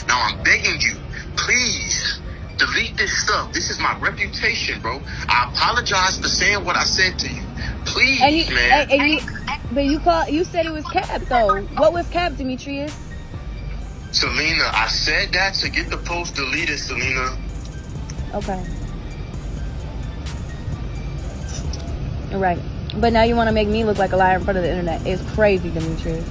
Now I'm begging you, please delete this stuff. This is my reputation, bro. I apologize for saying what I said to you. Please, man. But you said it was cap though. What was cap, Demetrius? Selena, I said that to get the post deleted, Selena. Okay. Right. But now you want to make me look like a liar in front of the internet. It's crazy, Demetrius.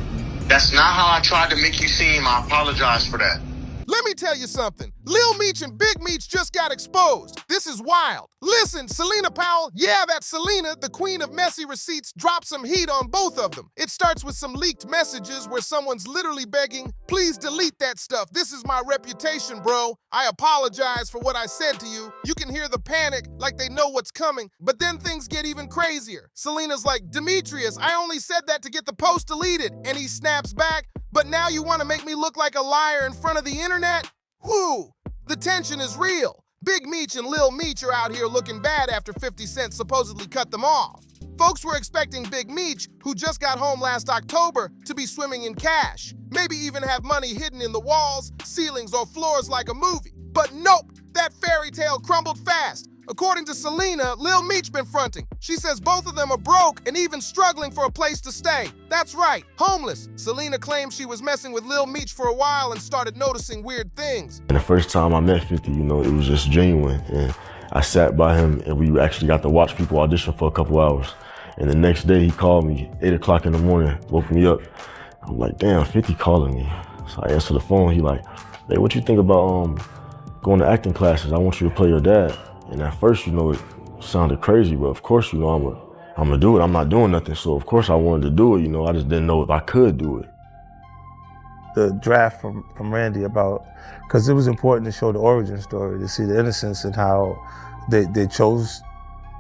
That's not how I tried to make you seem. I apologize for that. Let me tell you something. Lil Meech and Big Meech just got exposed. This is wild. Listen, Selena Powell, yeah, that's Selena, the queen of messy receipts, dropped some heat on both of them. It starts with some leaked messages where someone's literally begging, please delete that stuff. This is my reputation, bro. I apologize for what I said to you. You can hear the panic like they know what's coming, but then things get even crazier. Selena's like, Demetrius, I only said that to get the post deleted. And he snaps back, but now you want to make me look like a liar in front of the internet? Whoo! The tension is real. Big Meech and Lil Meech are out here looking bad after 50 Cent supposedly cut them off. Folks were expecting Big Meech, who just got home last October, to be swimming in cash. Maybe even have money hidden in the walls, ceilings, or floors like a movie. But nope, that fairy tale crumbled fast. According to Selena, Lil Meech been fronting. She says both of them are broke and even struggling for a place to stay. That's right, homeless. Selena claims she was messing with Lil Meech for a while and started noticing weird things. And the first time I met 50, it was just genuine. And I sat by him and we actually got to watch people audition for a couple hours. And the next day he called me, 8 o'clock in the morning, woke me up. I'm like, damn, 50 calling me. So I answered the phone, he like, hey, what you think about going to acting classes? I want you to play your dad. And at first, it sounded crazy, but of course, I'm gonna do it. I'm not doing nothing, so of course I wanted to do it, I just didn't know if I could do it. The draft from Randy because it was important to show the origin story, to see the innocence and how they chose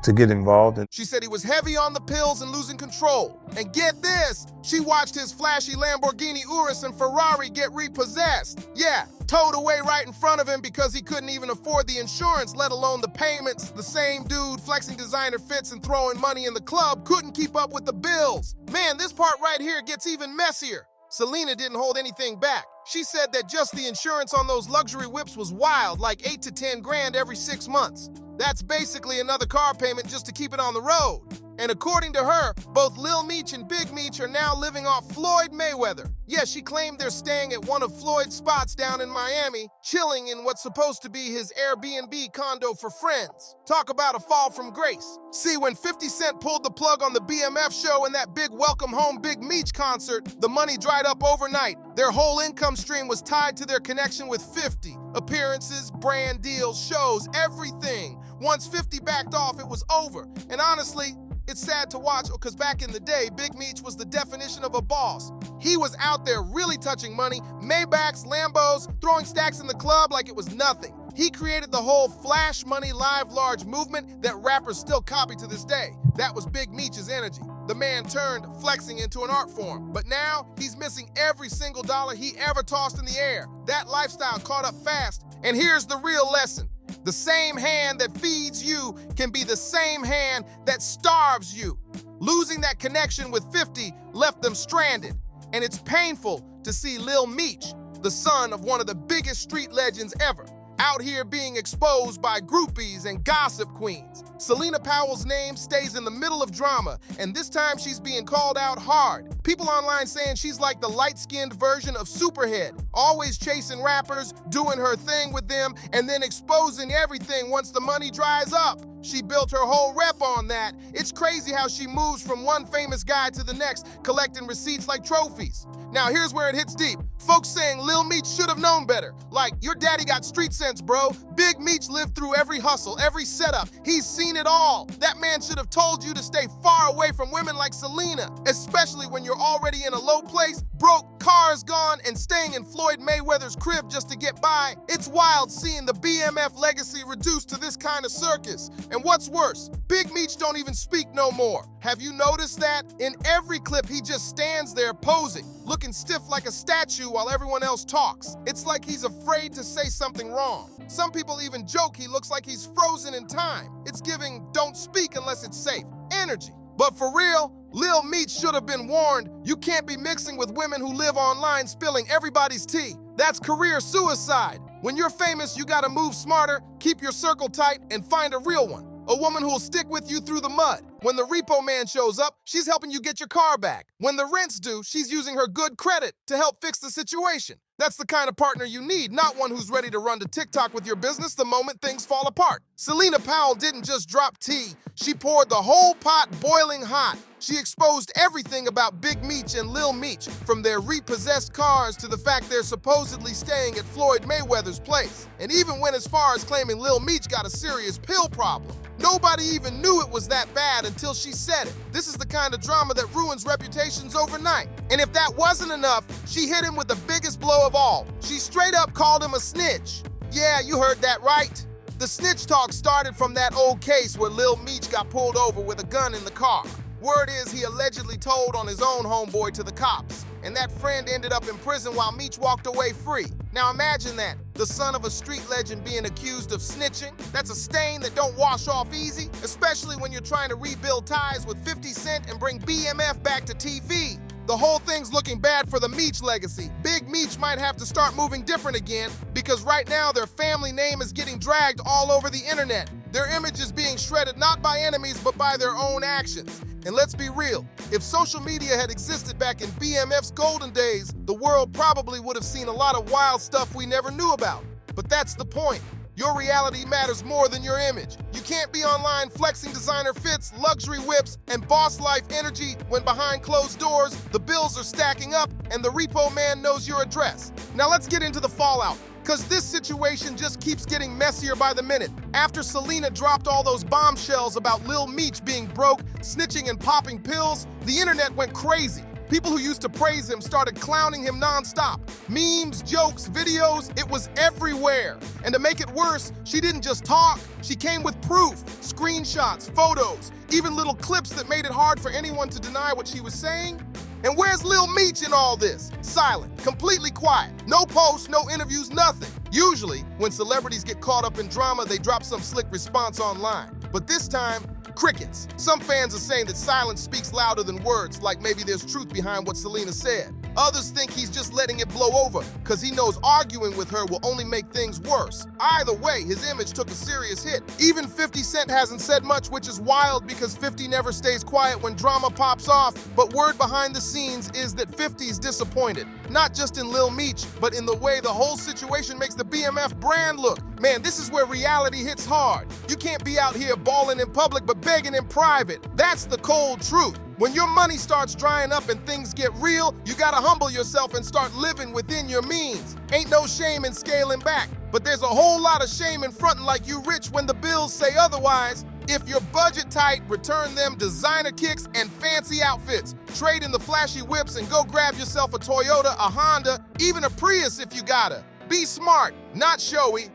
to get involved. She said he was heavy on the pills and losing control. And get this, she watched his flashy Lamborghini Urus and Ferrari get repossessed. Yeah, towed away right in front of him because he couldn't even afford the insurance, let alone the payments. The same dude flexing designer fits and throwing money in the club couldn't keep up with the bills. Man, this part right here gets even messier. Selena didn't hold anything back. She said that just the insurance on those luxury whips was wild, like 8 to 10 grand every 6 months. That's basically another car payment just to keep it on the road. And according to her, both Lil Meech and Big Meech are now living off Floyd Mayweather. Yeah, she claimed they're staying at one of Floyd's spots down in Miami, chilling in what's supposed to be his Airbnb condo for friends. Talk about a fall from grace. See, when 50 Cent pulled the plug on the BMF show and that big Welcome Home Big Meech concert, the money dried up overnight. Their whole income stream was tied to their connection with 50. Appearances, brand deals, shows, everything. Once 50 backed off, it was over. And honestly, it's sad to watch because back in the day, Big Meech was the definition of a boss. He was out there really touching money, Maybachs, Lambos, throwing stacks in the club like it was nothing. He created the whole flash money live large movement that rappers still copy to this day. That was Big Meech's energy. The man turned flexing into an art form. But now, he's missing every single dollar he ever tossed in the air. That lifestyle caught up fast. And here's the real lesson. The same hand that feeds you can be the same hand that starves you. Losing that connection with 50 left them stranded. And it's painful to see Lil Meech, the son of one of the biggest street legends ever, out here being exposed by groupies and gossip queens. Selena Powell's name stays in the middle of drama, and this time she's being called out hard. People online saying she's like the light-skinned version of Superhead, always chasing rappers, doing her thing with them, and then exposing everything once the money dries up. She built her whole rep on that. It's crazy how she moves from one famous guy to the next, collecting receipts like trophies. Now here's where it hits deep. Folks saying Lil Meech should have known better. Like, your daddy got street sense, bro. Big Meech lived through every hustle, every setup. He's seen it all. That man should have told you to stay far away from women like Selena, especially when you're already in a low place, broke, cars gone, and staying in Floyd Mayweather's crib just to get by. It's wild seeing the BMF legacy reduced to this kind of circus. And what's worse, Big Meech don't even speak no more. Have you noticed that? In every clip, he just stands there posing, looking stiff like a statue while everyone else talks. It's like he's afraid to say something wrong. Some people even joke he looks like he's frozen in time. It's giving don't speak unless it's safe energy. But for real, Lil Meech should have been warned. You can't be mixing with women who live online spilling everybody's tea. That's career suicide. When you're famous, you gotta move smarter, keep your circle tight, and find a real one. A woman who'll stick with you through the mud. When the repo man shows up, she's helping you get your car back. When the rent's due, she's using her good credit to help fix the situation. That's the kind of partner you need, not one who's ready to run to TikTok with your business the moment things fall apart. Selena Powell didn't just drop tea, she poured the whole pot boiling hot. She exposed everything about Big Meech and Lil Meech, from their repossessed cars to the fact they're supposedly staying at Floyd Mayweather's place. And even went as far as claiming Lil Meech got a serious pill problem. Nobody even knew it was that bad until she said it. This is the kind of drama that ruins reputations overnight. And if that wasn't enough, she hit him with the biggest blow of all. She straight up called him a snitch. Yeah, you heard that right. The snitch talk started from that old case where Lil Meech got pulled over with a gun in the car. Word is he allegedly told on his own homeboy to the cops, and that friend ended up in prison while Meech walked away free. Now imagine that, the son of a street legend being accused of snitching. That's a stain that don't wash off easy, especially when you're trying to rebuild ties with 50 Cent and bring BMF back to TV. The whole thing's looking bad for the Meech legacy. Big Meech might have to start moving different again, because right now their family name is getting dragged all over the internet. Their image is being shredded not by enemies but by their own actions. And let's be real, if social media had existed back in BMF's golden days, the world probably would have seen a lot of wild stuff we never knew about. But that's the point. Your reality matters more than your image. You can't be online flexing designer fits, luxury whips, and boss life energy when behind closed doors, the bills are stacking up and the repo man knows your address. Now let's get into the fallout, because this situation just keeps getting messier by the minute. After Selena dropped all those bombshells about Lil Meech being broke, snitching and popping pills, the internet went crazy. People who used to praise him started clowning him nonstop. Memes, jokes, videos, it was everywhere. And to make it worse, she didn't just talk, she came with proof, screenshots, photos, even little clips that made it hard for anyone to deny what she was saying. And where's Lil Meech in all this? Silent, completely quiet, no posts, no interviews, nothing. Usually, when celebrities get caught up in drama, they drop some slick response online. But this time, crickets. Some fans are saying that silence speaks louder than words, like maybe there's truth behind what Selena said. Others think he's just letting it blow over, because he knows arguing with her will only make things worse. Either way, his image took a serious hit. Even 50 Cent hasn't said much, which is wild because 50 never stays quiet when drama pops off, but word behind the scenes is that 50's disappointed. Not just in Lil Meech, but in the way the whole situation makes the BMF brand look. Man, this is where reality hits hard. You can't be out here balling in public but begging in private. That's the cold truth. When your money starts drying up and things get real, you gotta humble yourself and start living within your means. Ain't no shame in scaling back, but there's a whole lot of shame in fronting like you rich when the bills say otherwise. If you're budget tight, return them designer kicks and fancy outfits. Trade in the flashy whips and go grab yourself a Toyota, a Honda, even a Prius if you gotta. Be smart, not showy.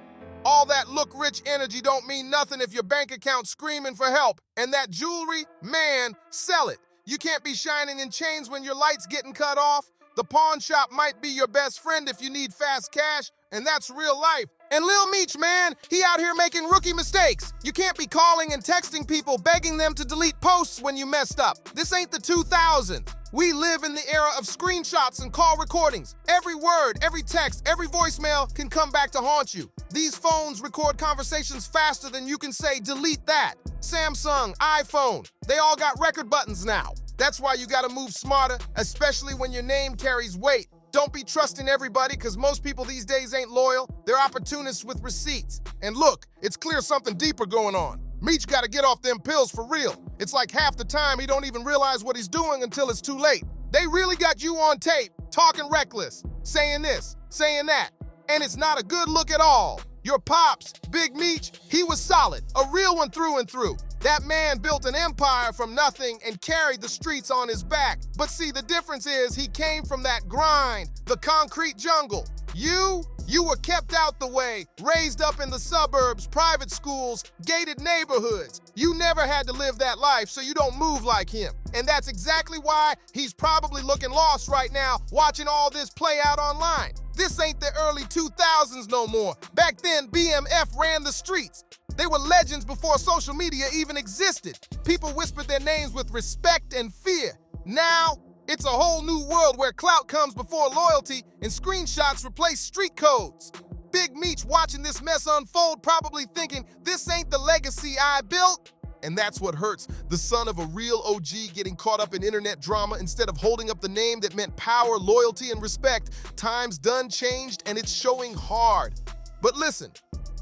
All that look rich energy don't mean nothing if your bank account's screaming for help. And that jewelry, man, sell it. You can't be shining in chains when your light's getting cut off. The pawn shop might be your best friend if you need fast cash, and that's real life. And Lil Meech, man, he out here making rookie mistakes. You can't be calling and texting people begging them to delete posts when you messed up. This ain't the 2000s. We live in the era of screenshots and call recordings. Every word, every text, every voicemail can come back to haunt you. These phones record conversations faster than you can say delete that. Samsung, iPhone, they all got record buttons now. That's why you gotta move smarter, especially when your name carries weight. Don't be trusting everybody, because most people these days ain't loyal. They're opportunists with receipts. And look, it's clear something deeper going on. Meech gotta get off them pills for real. It's like half the time he don't even realize what he's doing until it's too late. They really got you on tape, talking reckless, saying this, saying that, and it's not a good look at all. Your pops, Big Meech, he was solid, a real one through and through. That man built an empire from nothing and carried the streets on his back. But see, the difference is he came from that grind, the concrete jungle. You were kept out the way, raised up in the suburbs, private schools, gated neighborhoods. You never had to live that life, so you don't move like him. And that's exactly why he's probably looking lost right now, watching all this play out online. This ain't the early 2000s no more. Back then, BMF ran the streets. They were legends before social media even existed. People whispered their names with respect and fear. Now, It's a whole new world where clout comes before loyalty and screenshots replace street codes. Big Meech watching this mess unfold, probably thinking, this ain't the legacy I built. And that's what hurts, the son of a real OG getting caught up in internet drama instead of holding up the name that meant power, loyalty, and respect. Times done changed, and it's showing hard. But listen,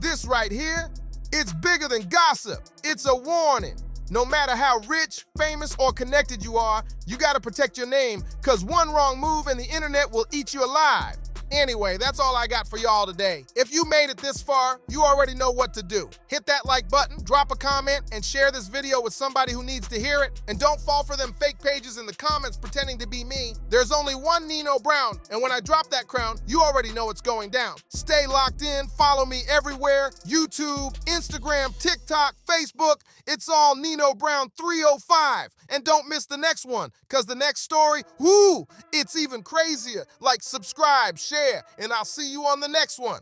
this right here, it's bigger than gossip. It's a warning. No matter how rich, famous, or connected you are, you gotta protect your name, cause one wrong move and the internet will eat you alive. Anyway, that's all I got for y'all today. If you made it this far, you already know what to do. Hit that like button, drop a comment, and share this video with somebody who needs to hear it. And don't fall for them fake pages in the comments pretending to be me. There's only one Nino Brown, and when I drop that crown, you already know it's going down. Stay locked in, follow me everywhere, YouTube, Instagram, TikTok, Facebook. It's all Nino Brown 305. And don't miss the next one, cause the next story, whoo, it's even crazier. Like, subscribe, share, and I'll see you on the next one.